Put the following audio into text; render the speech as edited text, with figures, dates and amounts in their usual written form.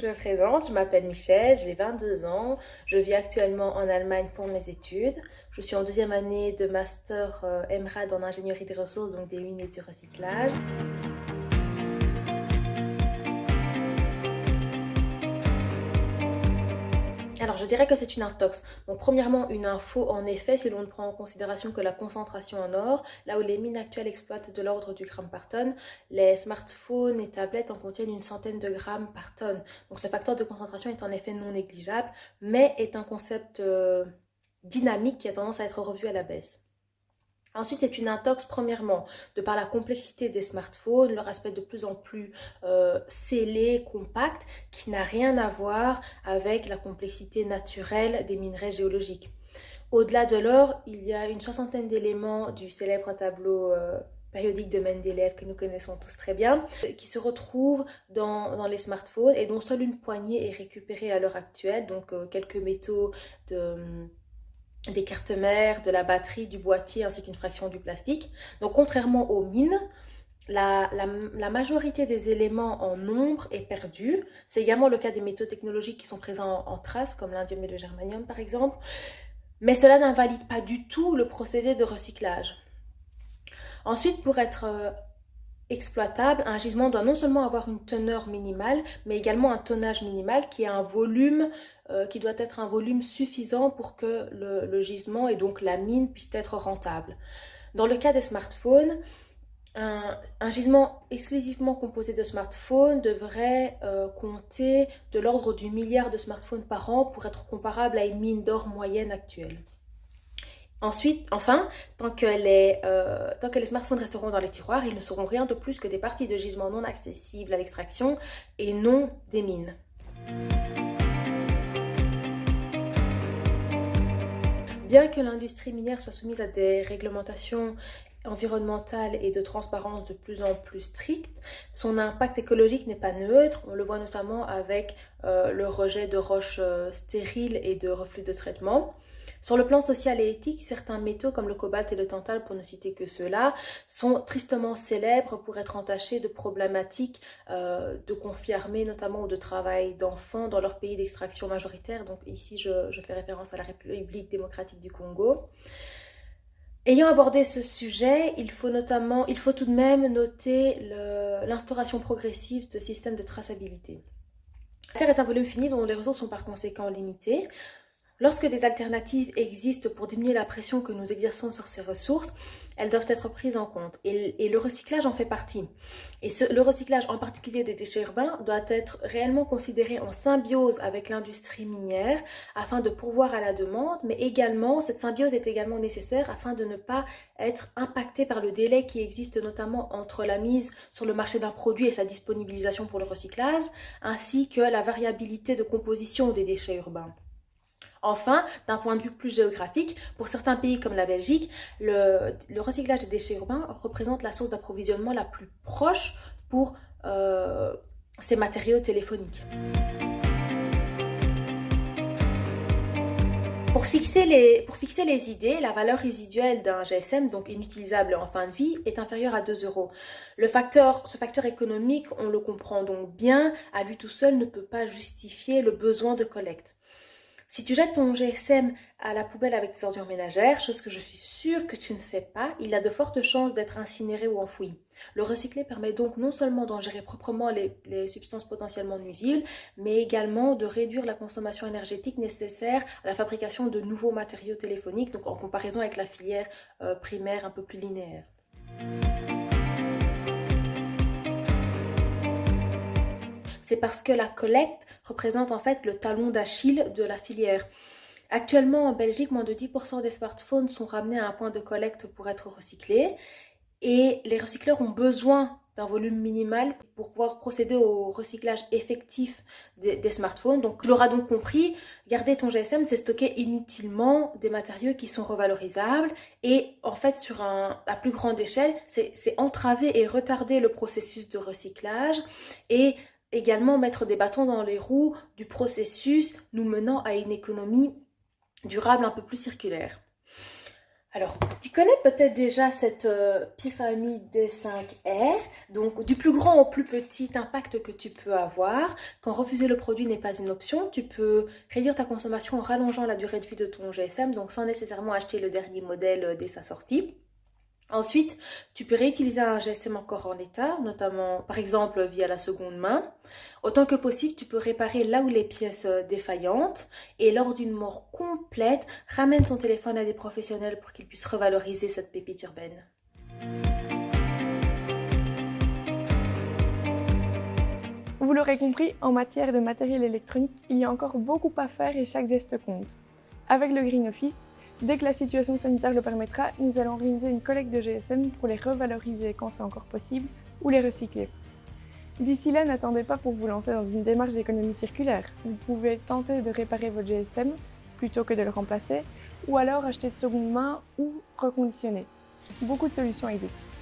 Je me présente, je m'appelle Michel, j'ai 22 ans, je vis actuellement en Allemagne pour mes études. Je suis en deuxième année de master EMRAD en ingénierie des ressources, donc des mines et du recyclage. Alors, je dirais que c'est une intox. Donc, premièrement, une info, en effet, si l'on ne prend en considération que la concentration en or, là où les mines actuelles exploitent de l'ordre du gramme par tonne, les smartphones et tablettes en contiennent une centaine de grammes par tonne. Donc, ce facteur de concentration est en effet non négligeable, mais est un concept dynamique qui a tendance à être revu à la baisse. Ensuite, c'est une intox, premièrement, de par la complexité des smartphones, leur aspect de plus en plus scellé, compact, qui n'a rien à voir avec la complexité naturelle des minerais géologiques. Au-delà de l'or, il y a une soixantaine d'éléments du célèbre tableau périodique de Mendeleïev que nous connaissons tous très bien, qui se retrouvent dans les smartphones et dont seule une poignée est récupérée à l'heure actuelle, donc quelques métaux des cartes mères, de la batterie, du boîtier ainsi qu'une fraction du plastique. Donc contrairement aux mines, la majorité des éléments en nombre est perdue. C'est également le cas des métaux technologiques qui sont présents en traces, comme l'indium et le germanium par exemple. Mais cela n'invalide pas du tout le procédé de recyclage. Ensuite, pour être exploitable, un gisement doit non seulement avoir une teneur minimale, mais également un tonnage minimal qui a un volume qui doit être un volume suffisant pour que le gisement et donc la mine puissent être rentables. Dans le cas des smartphones, un gisement exclusivement composé de smartphones devrait compter de l'ordre du milliard de smartphones par an pour être comparable à une mine d'or moyenne actuelle. Ensuite, enfin, tant que les smartphones resteront dans les tiroirs, ils ne seront rien de plus que des parties de gisement non accessibles à l'extraction et non des mines. Bien que l'industrie minière soit soumise à des réglementations environnementales et de transparence de plus en plus strictes, son impact écologique n'est pas neutre. On le voit notamment avec le rejet de roches stériles et de reflux de traitement. Sur le plan social et éthique, certains métaux comme le cobalt et le tantal, pour ne citer que ceux-là, sont tristement célèbres pour être entachés de problématiques de conflits armés notamment ou de travail d'enfants dans leur pays d'extraction majoritaire. Donc ici, je fais référence à la République démocratique du Congo. Ayant abordé ce sujet, il faut tout de même noter l'instauration progressive de systèmes de traçabilité. La Terre est un volume fini dont les ressources sont par conséquent limitées. Lorsque des alternatives existent pour diminuer la pression que nous exerçons sur ces ressources, elles doivent être prises en compte. Et le recyclage en fait partie. Et le recyclage, en particulier des déchets urbains, doit être réellement considéré en symbiose avec l'industrie minière afin de pourvoir à la demande, mais également, cette symbiose est également nécessaire afin de ne pas être impacté par le délai qui existe notamment entre la mise sur le marché d'un produit et sa disponibilisation pour le recyclage, ainsi que la variabilité de composition des déchets urbains. Enfin, d'un point de vue plus géographique, pour certains pays comme la Belgique, le recyclage des déchets urbains représente la source d'approvisionnement la plus proche pour ces matériaux téléphoniques. Pour fixer les idées, la valeur résiduelle d'un GSM, donc inutilisable en fin de vie, est inférieure à 2 €. Ce facteur économique, on le comprend donc bien, à lui tout seul ne peut pas justifier le besoin de collecte. Si tu jettes ton GSM à la poubelle avec tes ordures ménagères, chose que je suis sûre que tu ne fais pas, il a de fortes chances d'être incinéré ou enfoui. Le recycler permet donc non seulement d'en gérer proprement les substances potentiellement nuisibles, mais également de réduire la consommation énergétique nécessaire à la fabrication de nouveaux matériaux téléphoniques, donc en comparaison avec la filière primaire un peu plus linéaire. C'est parce que la collecte représente en fait le talon d'Achille de la filière. Actuellement en Belgique, moins de 10% des smartphones sont ramenés à un point de collecte pour être recyclés et les recycleurs ont besoin d'un volume minimal pour pouvoir procéder au recyclage effectif des smartphones. Donc tu l'auras donc compris, garder ton GSM, c'est stocker inutilement des matériaux qui sont revalorisables et en fait à plus grande échelle, c'est entraver et retarder le processus de recyclage et également mettre des bâtons dans les roues du processus nous menant à une économie durable un peu plus circulaire. Alors, tu connais peut-être déjà cette pyramide des 5 R, donc du plus grand au plus petit impact que tu peux avoir. Quand refuser le produit n'est pas une option, tu peux réduire ta consommation en rallongeant la durée de vie de ton GSM, donc sans nécessairement acheter le dernier modèle dès sa sortie. Ensuite, tu peux réutiliser un GSM encore en état, notamment par exemple via la seconde main. Autant que possible, tu peux réparer là où les pièces défaillantes. Et lors d'une mort complète, ramène ton téléphone à des professionnels pour qu'ils puissent revaloriser cette pépite urbaine. Vous l'aurez compris, en matière de matériel électronique, il y a encore beaucoup à faire et chaque geste compte. Avec le Green Office, dès que la situation sanitaire le permettra, nous allons organiser une collecte de GSM pour les revaloriser quand c'est encore possible ou les recycler. D'ici là, n'attendez pas pour vous lancer dans une démarche d'économie circulaire. Vous pouvez tenter de réparer votre GSM plutôt que de le remplacer, ou alors acheter de seconde main ou reconditionner. Beaucoup de solutions existent.